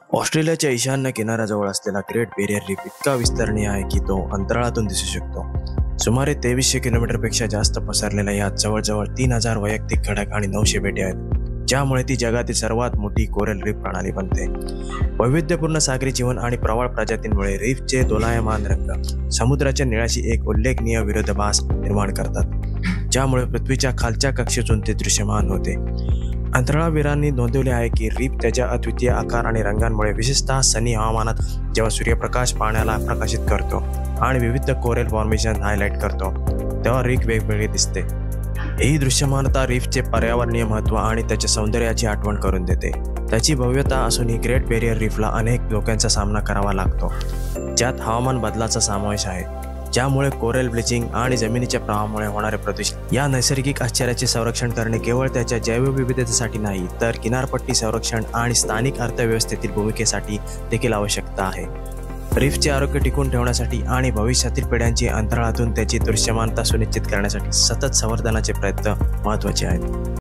ऑस्ट्रेलियाच्या ईशान्य किनाऱ्याजवळ असलेला ग्रेट बेरियर रीफ इतका विस्तारणीय आहे की तो अंतराळातून दिसू शकतो. सुमारे 2300 किलोमीटरपेक्षा जास्त पसरलेल्या यात जवळजवळ 3000 वैयक्तिक खडक आणि 900 बेटे आहेत, ज्यामुळे ती जगातील सर्वात मोठी कोरल रीफ प्रणाली बनते. वैविध्यपूर्ण सागरी जीवन आणि प्रवाळ प्रजातींमुळे रीफचे दोलायमान रंग समुद्राच्या निळ्याशी एक उल्लेखनीय विरोधाभास निर्माण करतात, ज्यामुळे पृथ्वीच्या खालच्या कक्षेतून ते दृश्यमान होते. अंतराळवीरांनी नोंदवले आहे की रीफ त्याच्या अद्वितीय आकार आणि रंगांमुळे, विशेषतः सनी हवामानात जेव्हा सूर्यप्रकाश पाण्याला प्रकाशित करतो आणि विविध कोरल फॉर्मेशन हायलाइट करतो, तेव्हा रीफ वेगवेगळे दिसते. ही दृश्यमानता रीफचे पर्यावरणीय महत्त्व आणि त्याच्या सौंदर्याची आठवण करून देते. त्याची भव्यता असूनही ग्रेट बेरियर रीफला अनेक धोक्यांचा सामना करावा लागतो, ज्यात हवामान बदलाचा समावेश आहे, ज्यामुळे कोरल ब्लिचिंग आणि जमिनीच्या प्रवाहामुळे होणारे प्रदूषण. या नैसर्गिक आश्चर्याचे संरक्षण करणे केवळ त्याच्या जैवविविधतेसाठी नाही, तर किनारपट्टी संरक्षण आणि स्थानिक अर्थव्यवस्थेतील भूमिकेसाठी देखील आवश्यकता आहे. रीफचे आरोग्य टिकवून ठेवण्यासाठी आणि भविष्यातील पिढ्यांची अंतराळातून त्याची दृश्यमानता सुनिश्चित करण्यासाठी सतत संवर्धनाचे प्रयत्न महत्त्वाचे आहेत.